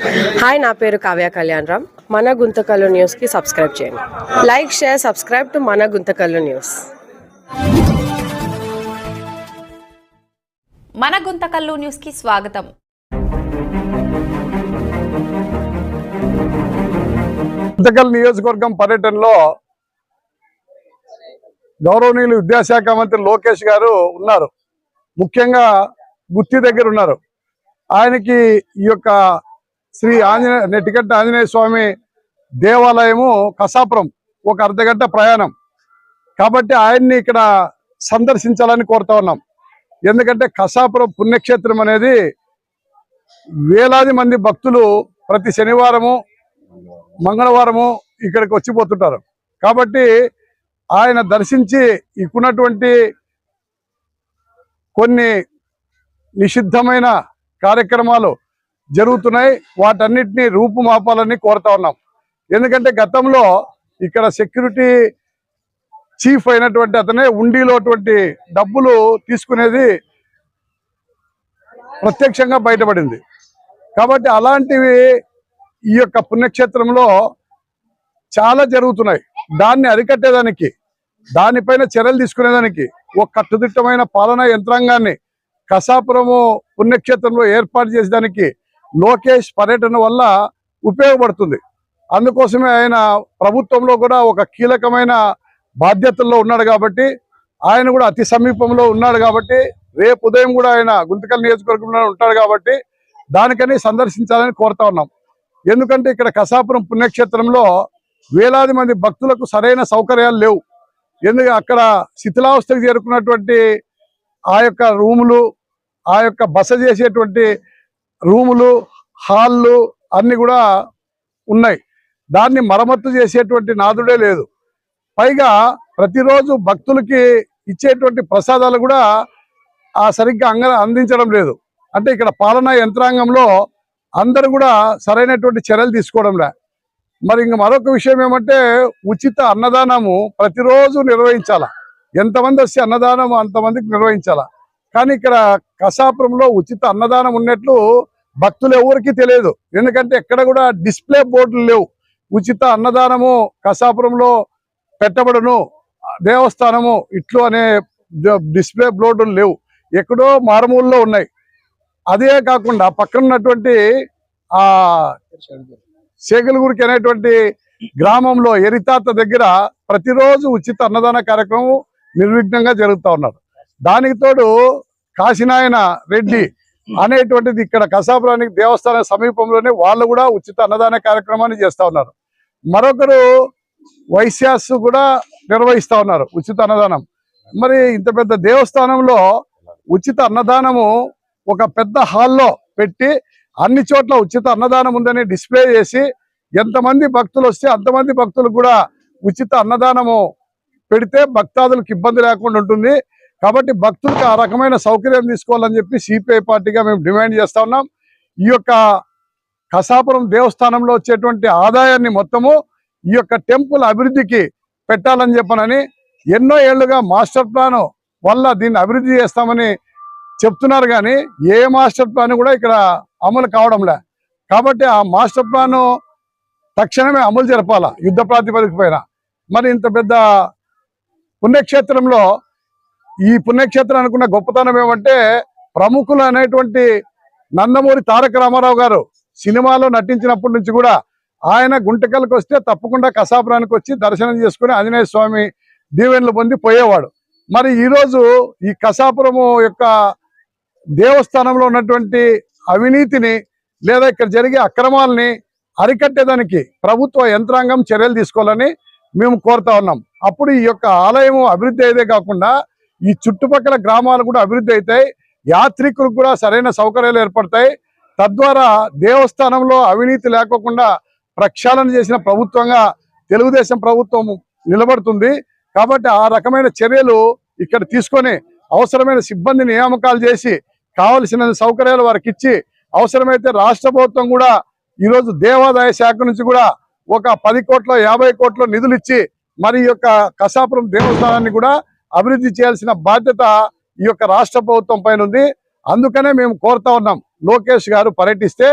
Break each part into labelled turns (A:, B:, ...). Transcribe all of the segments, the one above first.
A: Hi, నా పేరు కావ్య కళ్యాణరామ్. మన గుంతకల్లు న్యూస్కి సబ్స్క్రైబ్ చేయండి. లైక్, షేర్, సబ్స్క్రైబ్ టు మన గుంతకల్లు న్యూస్.
B: మన గుంతకల్లు న్యూస్కి స్వాగతం.
C: గుంతకల్ నియోజకవర్గం పర్యటనలో గౌరవనీయులు విద్యాశాఖ మంత్రి లోకేష్ గారు ఉన్నారు. ముఖ్యంగా గుత్తి దగ్గర ఉన్నారు. ఆయనకి ఈ యొక్క శ్రీ నెట్టికట్ట ఆంజనేయ స్వామి దేవాలయము కసాపురం ఒక అర్ధగంట ప్రయాణం కాబట్టి ఆయన్ని ఇక్కడ సందర్శించాలని కోరుతా ఉన్నాం. ఎందుకంటే కసాపురం పుణ్యక్షేత్రం అనేది వేలాది మంది భక్తులు ప్రతి శనివారము మంగళవారము ఇక్కడికి వచ్చిపోతుంటారు. కాబట్టి ఆయన దర్శించి ఇక్కున్నటువంటి కొన్ని నిషిద్ధమైన కార్యక్రమాలు జరుగుతున్నాయి, వాటన్నిటిని రూపుమాపాలని కోరుతా ఉన్నాం. ఎందుకంటే గతంలో ఇక్కడ సెక్యూరిటీ చీఫ్ అయినటువంటి అతనే ఉండిలో డబ్బులు తీసుకునేది ప్రత్యక్షంగా బయటపడింది. కాబట్టి అలాంటివి ఈ యొక్క పుణ్యక్షేత్రంలో చాలా జరుగుతున్నాయి. దాన్ని అరికట్టేదానికి, దానిపైన చర్యలు తీసుకునేదానికి ఒక కట్టుదిట్టమైన పాలనా యంత్రాంగాన్ని కసాపురము పుణ్యక్షేత్రంలో ఏర్పాటు చేసేదానికి లోకేష్ పర్యటన వల్ల ఉపయోగపడుతుంది. అందుకోసమే ఆయన ప్రభుత్వంలో కూడా ఒక కీలకమైన బాధ్యతల్లో ఉన్నాడు కాబట్టి, ఆయన కూడా అతి సమీపంలో ఉన్నాడు కాబట్టి, రేపు ఉదయం కూడా ఆయన గుంతకల్ నియోజకవర్గంలో ఉంటాడు కాబట్టి దానికని సందర్శించాలని కోరుతా ఉన్నాం. ఎందుకంటే ఇక్కడ కసాపురం పుణ్యక్షేత్రంలో వేలాది మంది భక్తులకు సరైన సౌకర్యాలు లేవు. ఎందుకంటే అక్కడ శిథిలావస్థకు చేరుకున్నటువంటి ఆ యొక్క రూములు, ఆ యొక్క బస చేసేటువంటి రూములు, హాళ్ళు అన్ని కూడా ఉన్నాయి. దాన్ని మరమ్మత్తు చేసేటువంటి నాదుడే లేదు. పైగా ప్రతిరోజు భక్తులకి ఇచ్చేటువంటి ప్రసాదాలు కూడా సరిగ్గా అందించడం లేదు. అంటే ఇక్కడ పాలనా యంత్రాంగంలో అందరూ కూడా సరైనటువంటి చర్యలు తీసుకోవడంలే. మరి ఇంక మరొక విషయం ఏమంటే ఉచిత అన్నదానము ప్రతిరోజు నిర్వహించాల. ఎంతమంది వస్తే అన్నదానం అంతమందికి నిర్వహించాల. కానీ ఇక్కడ కసాపురంలో ఉచిత అన్నదానం ఉన్నట్లు భక్తులు ఎవరికి తెలియదు. ఎందుకంటే ఎక్కడ కూడా డిస్ప్లే బోర్డులు లేవు. ఉచిత అన్నదానము కసాపురంలో పెట్టబడును, దేవస్థానము ఇట్లు అనే డిస్ప్లే బోర్డులు లేవు. ఎక్కడో మారుమూలలో ఉన్నాయి. అదే కాకుండా పక్కన ఉన్నటువంటి శేగలగురికి అనేటువంటి గ్రామంలో ఎరితాత దగ్గర ప్రతిరోజు ఉచిత అన్నదాన కార్యక్రమం నిర్విఘ్నంగా జరుగుతూ ఉన్నారు. దానికి తోడు కాశీనాయన రెడ్డి అనేటువంటిది ఇక్కడ కసాపురానికి దేవస్థానం సమీపంలోనే వాళ్ళు కూడా ఉచిత అన్నదాన కార్యక్రమాన్ని చేస్తూ ఉన్నారు. మరొకరు వైశ్యాస్ కూడా నిర్వహిస్తూ ఉన్నారు ఉచిత అన్నదానం. మరి ఇంత పెద్ద దేవస్థానంలో ఉచిత అన్నదానము ఒక పెద్ద హాల్లో పెట్టి అన్ని చోట్ల ఉచిత అన్నదానం ఉందని డిస్ప్లే చేసి ఎంతమంది భక్తులు వస్తే అంతమంది భక్తులు కూడా ఉచిత అన్నదానము పెడితే భక్తాదులకు ఇబ్బంది లేకుండా ఉంటుంది. కాబట్టి భక్తులకు ఆ రకమైన సౌకర్యం తీసుకోవాలని చెప్పి సిపిఐ పార్టీగా మేము డిమాండ్ చేస్తా ఉన్నాం. ఈ యొక్క కసాపురం దేవస్థానంలో వచ్చేటువంటి ఆదాయాన్ని మొత్తము ఈ యొక్క టెంపుల్ అభివృద్ధికి పెట్టాలని చెప్పనని ఎన్నో ఏళ్లుగా మాస్టర్ ప్లాన్ వల్ల దీన్ని అభివృద్ధి చేస్తామని చెప్తున్నారు. కానీ ఏ మాస్టర్ ప్లాన్ కూడా ఇక్కడ అమలు కావడంలే. కాబట్టి ఆ మాస్టర్ ప్లాన్ తక్షణమే అమలు జరపాల యుద్ధ ప్రాతిపదిక పైన. మరి ఇంత పెద్ద పుణ్యక్షేత్రంలో ఈ పుణ్యక్షేత్రం అనుకున్న గొప్పతనం ఏమంటే ప్రముఖులు అనేటువంటి నందమూరి తారక రామారావు గారు సినిమాలో నటించినప్పటి నుంచి కూడా ఆయన గుంటకల్కి వస్తే తప్పకుండా కసాపురానికి వచ్చి దర్శనం చేసుకుని ఆంజనేయ స్వామి దీవెనలు పొంది పోయేవాడు. మరి ఈరోజు ఈ కసాపురము యొక్క దేవస్థానంలో ఉన్నటువంటి అవినీతిని లేదా ఇక్కడ జరిగే అక్రమాలని అరికట్టేదానికి ప్రభుత్వ యంత్రాంగం చర్యలు తీసుకోవాలని మేము కోరుతా ఉన్నాం. అప్పుడు ఈ యొక్క ఆలయము అభివృద్ధి అయితే కాకుండా ఈ చుట్టుపక్కల గ్రామాలు కూడా అభివృద్ధి అవుతాయి, యాత్రికులకు కూడా సరైన సౌకర్యాలు ఏర్పడతాయి. తద్వారా దేవస్థానంలో అవినీతి లేకోకుండా ప్రక్షాళన చేసిన ప్రభుత్వంగా తెలుగుదేశం ప్రభుత్వం నిలబడుతుంది. కాబట్టి ఆ రకమైన చర్యలు ఇక్కడ తీసుకొని అవసరమైన సిబ్బంది నియామకాలు చేసి కావలసిన సౌకర్యాలు వారికి ఇచ్చి అవసరమైతే రాష్ట్ర ప్రభుత్వం కూడా ఈరోజు దేవాదాయ శాఖ నుంచి కూడా ఒక 10 కోట్ల 50 కోట్ల నిధులు ఇచ్చి మరి ఈ యొక్క కసాపురం దేవస్థానాన్ని కూడా అభివృద్ధి చేయాల్సిన బాధ్యత ఈ యొక్క రాష్ట్ర ప్రభుత్వం పైన ఉంది. అందుకనే మేము కోరుతా ఉన్నాం, లోకేష్ గారు పర్యటిస్తే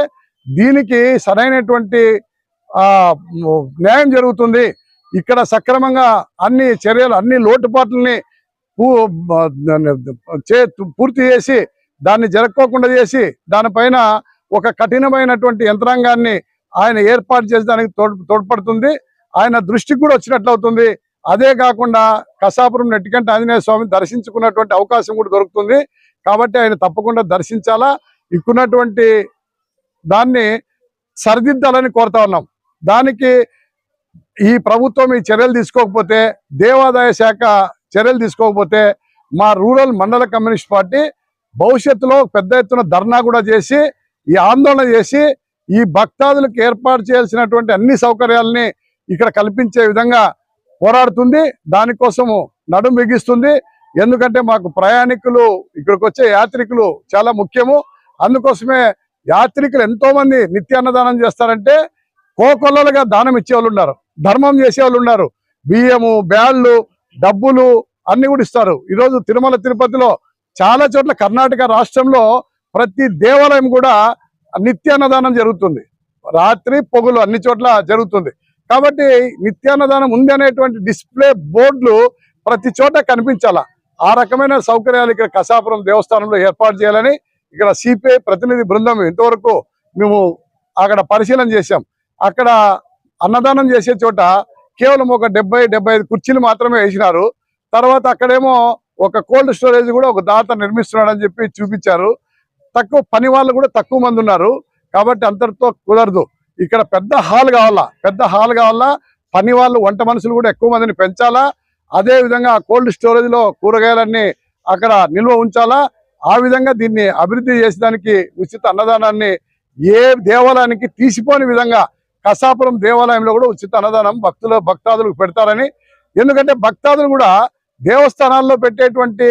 C: దీనికి సరైనటువంటి న్యాయం జరుగుతుంది. ఇక్కడ సక్రమంగా అన్ని చర్యలు అన్ని లోటుపాట్లని పూర్తి చేసి దాన్ని జరగకోకుండా చేసి దానిపైన ఒక కఠినమైనటువంటి యంత్రాంగాన్ని ఆయన ఏర్పాటు చేసేదానికి తోడ్పడుతుంది. ఆయన దృష్టికి కూడా వచ్చినట్లు అవుతుంది. అదే కాకుండా కసాపురం నెట్టికంటి ఆంజనేయ స్వామిని దర్శించుకున్నటువంటి అవకాశం కూడా దొరుకుతుంది. కాబట్టి ఆయన తప్పకుండా దర్శించాలా. ఇక్కున్నటువంటి దాన్ని సరిదిద్దాలని కోరుతా ఉన్నాం. దానికి ఈ ప్రభుత్వం ఈ చర్యలు తీసుకోకపోతే, దేవాదాయ శాఖ చర్యలు తీసుకోకపోతే మా రూరల్ మండల కమ్యూనిస్ట్ పార్టీ భవిష్యత్తులో పెద్ద ఎత్తున ధర్నా కూడా చేసి ఈ ఆందోళన చేసి ఈ భక్తాదులకు ఏర్పాటు చేయాల్సినటువంటి అన్ని సౌకర్యాలని ఇక్కడ కల్పించే విధంగా పోరాడుతుంది. దానికోసము నడుం బిగిస్తుంది. ఎందుకంటే మాకు ప్రయాణికులు ఇక్కడికి వచ్చే యాత్రికులు చాలా ముఖ్యము. అందుకోసమే యాత్రికులు ఎంతో మంది నిత్యాన్నదానం చేస్తారంటే కోకొల్లలుగా దానం ఇచ్చేవాళ్ళు ఉన్నారు, ధర్మం చేసేవాళ్ళు ఉన్నారు. బియ్యము, బ్యాళ్ళు, డబ్బులు అన్ని కూడా ఇస్తారు. ఈరోజు తిరుమల తిరుపతిలో చాలా చోట్ల కర్ణాటక రాష్ట్రంలో ప్రతి దేవాలయం కూడా నిత్యాన్నదానం జరుగుతుంది. రాత్రి పొగులు అన్ని చోట్ల జరుగుతుంది. కాబట్టి నిత్యాన్నదానం ఉంది అనేటువంటి డిస్ప్లే బోర్డులు ప్రతి చోట కనిపించాలా. ఆ రకమైన సౌకర్యాలు ఇక్కడ కసాపురం దేవస్థానంలో ఏర్పాటు చేయాలని ఇక్కడ సిపిఐ ప్రతినిధి బృందం ఇంతవరకు మేము అక్కడ పరిశీలన చేశాం. అక్కడ అన్నదానం చేసే చోట కేవలం ఒక 70-75 కుర్చీలు మాత్రమే వేసినారు. తర్వాత అక్కడేమో ఒక కోల్డ్ స్టోరేజ్ కూడా ఒక దాత నిర్మిస్తున్నాడని చెప్పి చూపించారు. తక్కువ పని వాళ్ళు కూడా తక్కువ మంది ఉన్నారు. కాబట్టి అంతటితో కుదరదు. ఇక్కడ పెద్ద హాల్ కావాలా. పని వాళ్ళు, వంట మనుషులు కూడా ఎక్కువ మందిని పెంచాలా. అదే విధంగా కోల్డ్ స్టోరేజ్ లో కూరగాయలన్నీ అక్కడ నిల్వ ఉంచాలా. ఆ విధంగా దీన్ని అభివృద్ధి చేసేదానికి ఉచిత అన్నదానాన్ని ఏ దేవాలయానికి తీసిపోని విధంగా కసాపురం దేవాలయంలో కూడా ఉచిత అన్నదానం భక్తాదులకు పెడతారని. ఎందుకంటే భక్తాదులు కూడా దేవస్థానాల్లో పెట్టేటువంటి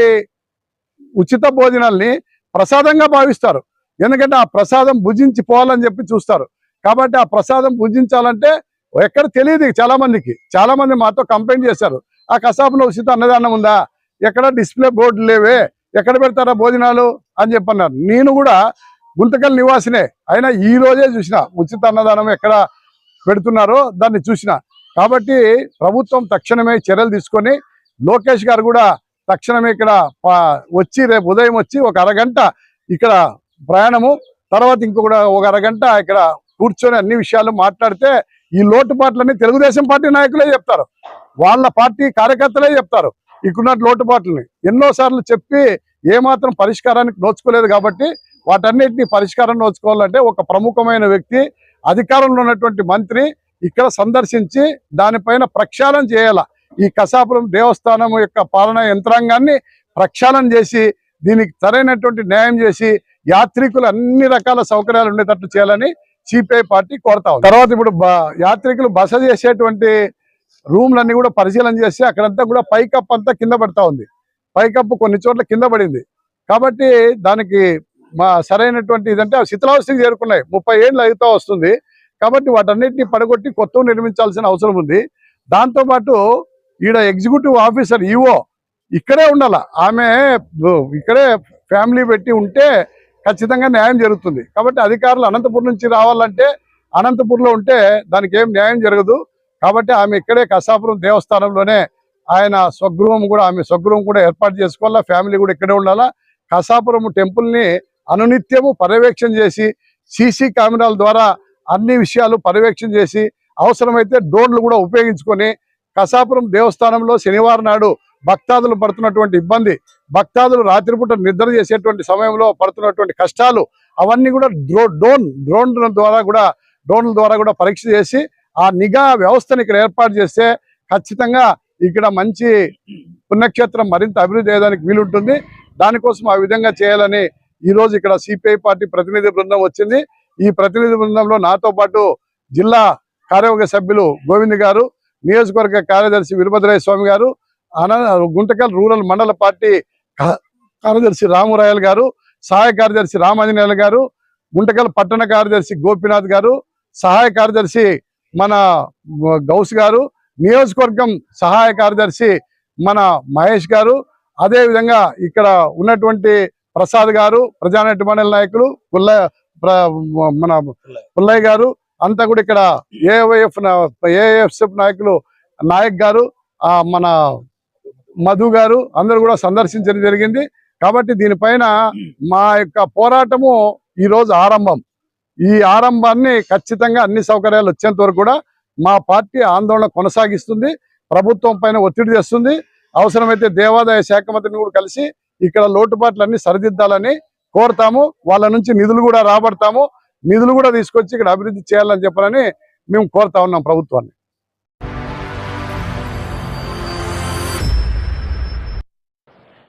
C: ఉచిత భోజనాల్ని ప్రసాదంగా భావిస్తారు. ఎందుకంటే ఆ ప్రసాదం భుజించి పోవాలని చెప్పి చూస్తారు. కాబట్టి ఆ ప్రసాదం భుజించాలంటే ఎక్కడ తెలియదు చాలా మంది మాతో కంప్లైంట్ చేశారు. ఆ కసాపులో ఉచిత అన్నదానం ఉందా, ఎక్కడ డిస్ప్లే బోర్డు లేవే, ఎక్కడ పెడతారా భోజనాలు అని చెప్పన్నారు. నేను కూడా గుంతకల్ నివాసినే అయినా ఈ రోజే చూసిన ఉచిత అన్నదానం ఎక్కడ పెడుతున్నారో దాన్ని చూసిన. కాబట్టి ప్రభుత్వం తక్షణమే చర్యలు తీసుకొని లోకేష్ గారు కూడా తక్షణమే ఇక్కడ వచ్చి రేపు ఉదయం వచ్చి ఒక అరగంట ఇక్కడ ప్రయాణము, తర్వాత ఇంకొక ఒక అరగంట ఇక్కడ కూర్చొని అన్ని విషయాలు మాట్లాడితే ఈ లోటుపాట్లన్నీ తెలుగుదేశం పార్టీ నాయకులే చెప్తారు, వాళ్ళ పార్టీ కార్యకర్తలే చెప్తారు. ఇక్కడున్న లోటుపాట్లని ఎన్నోసార్లు చెప్పి ఏమాత్రం పరిష్కారానికి నోచుకోలేదు. కాబట్టి వాటన్నిటిని పరిష్కారం నోచుకోవాలంటే ఒక ప్రముఖమైన వ్యక్తి, అధికారంలో ఉన్నటువంటి మంత్రి ఇక్కడ సందర్శించి దానిపైన ప్రక్షాళన చేయాల. ఈ కసాపురం దేవస్థానం యొక్క పాలనా యంత్రాంగాన్ని ప్రక్షాళన చేసి దీనికి సరైనటువంటి న్యాయం చేసి యాత్రికులు అన్ని రకాల సౌకర్యాలు ఉండేటట్లు చేయాలని సిపిఐ పార్టీ కోరుతా ఉంది. తర్వాత ఇప్పుడు యాత్రికులు బస చేసేటువంటి రూమ్లన్నీ కూడా పరిశీలన చేసి అక్కడంతా కూడా పైకప్పు అంతా కింద పడతా ఉంది. పైకప్పు కొన్ని చోట్ల కింద పడింది. కాబట్టి దానికి సరైనటువంటి ఇదంటే శిథిలావస్థకి చేరుకున్నాయి. 30 ఏళ్ళు అవుతా వస్తుంది. కాబట్టి వాటన్నిటిని పడగొట్టి కొత్తగా నిర్మించాల్సిన అవసరం ఉంది. దాంతోపాటు ఈడ ఎగ్జిక్యూటివ్ ఆఫీసర్ ఈఓ ఇక్కడే ఉండాల. ఆమె ఇక్కడే ఫ్యామిలీ పెట్టి ఉంటే ఖచ్చితంగా న్యాయం జరుగుతుంది. కాబట్టి అధికారులు అనంతపురం నుంచి రావాలంటే అనంతపురంలో ఉంటే దానికి ఏం న్యాయం జరగదు. కాబట్టి ఆమె ఇక్కడే కసాపురం దేవస్థానంలోనే ఆమె స్వగృహం కూడా ఏర్పాటు చేసుకోవాలా. ఫ్యామిలీ కూడా ఇక్కడే ఉండాలా. కసాపురం టెంపుల్ని అనునిత్యము పర్యవేక్షణ చేసి సీసీ కెమెరాల ద్వారా అన్ని విషయాలు పర్యవేక్షణ చేసి అవసరమైతే డ్రోన్లు కూడా ఉపయోగించుకొని కసాపురం దేవస్థానంలో శనివారం నాడు భక్తాదులు పడుతున్నటువంటి ఇబ్బంది, భక్తాదులు రాత్రిపూట నిద్ర చేసేటువంటి సమయంలో పడుతున్నటువంటి కష్టాలు అవన్నీ కూడా డ్రోన్ల ద్వారా కూడా పరీక్ష చేసి ఆ నిఘా వ్యవస్థను ఇక్కడ ఏర్పాటు చేస్తే ఖచ్చితంగా ఇక్కడ మంచి పుణ్యక్షేత్రం మరింత అభివృద్ధి అయ్యేదానికి వీలుంటుంది. దానికోసం ఆ విధంగా చేయాలని ఈరోజు ఇక్కడ సిపిఐ పార్టీ ప్రతినిధి బృందం వచ్చింది. ఈ ప్రతినిధి బృందంలో నాతో పాటు జిల్లా కార్యవర్గ సభ్యులు గోవింద్ గారు, నియోజకవర్గ కార్యదర్శి వీరభద్రయ్య స్వామి గారు, గుంతకల్ రూరల్ మండల పార్టీ కార్యదర్శి రామురాయలు గారు, సహాయ కార్యదర్శి రామాంజనేయులు గారు, గుంతకల్ పట్టణ కార్యదర్శి గోపినాథ్ గారు, సహాయ కార్యదర్శి మన గౌస్ గారు, నియోజకవర్గం సహాయ కార్యదర్శి మన మహేష్ గారు, అదే విధంగా ఇక్కడ ఉన్నటువంటి ప్రసాద్ గారు, ప్రజానాట్య మండలి నాయకులు మన పుల్లయ్య గారు అంతా కూడా ఇక్కడ ఏఎఫ్ఎఫ్ నాయక్ గారు మన మధు గారు అందరూ కూడా సందర్శించడం జరిగింది. కాబట్టి దీనిపైన మా యొక్క పోరాటము ఈ రోజు ఆరంభం. ఈ ఆరంభాన్ని ఖచ్చితంగా అన్ని సౌకర్యాలు వచ్చేంత వరకు కూడా మా పార్టీ ఆందోళన కొనసాగిస్తుంది. ప్రభుత్వం పైన ఒత్తిడి తెస్తుంది. అవసరమైతే దేవాదాయ శాఖ మంత్రిని కూడా కలిసి ఇక్కడ లోటుపాట్లన్నీ సరిదిద్దాలని కోరుతాము. వాళ్ళ నుంచి నిధులు కూడా రాబడతాము. నిధులు కూడా తీసుకొచ్చి ఇక్కడ అభివృద్ధి చేయాలని చెప్పాలని మేము కోరుతా ఉన్నాం ప్రభుత్వాన్ని.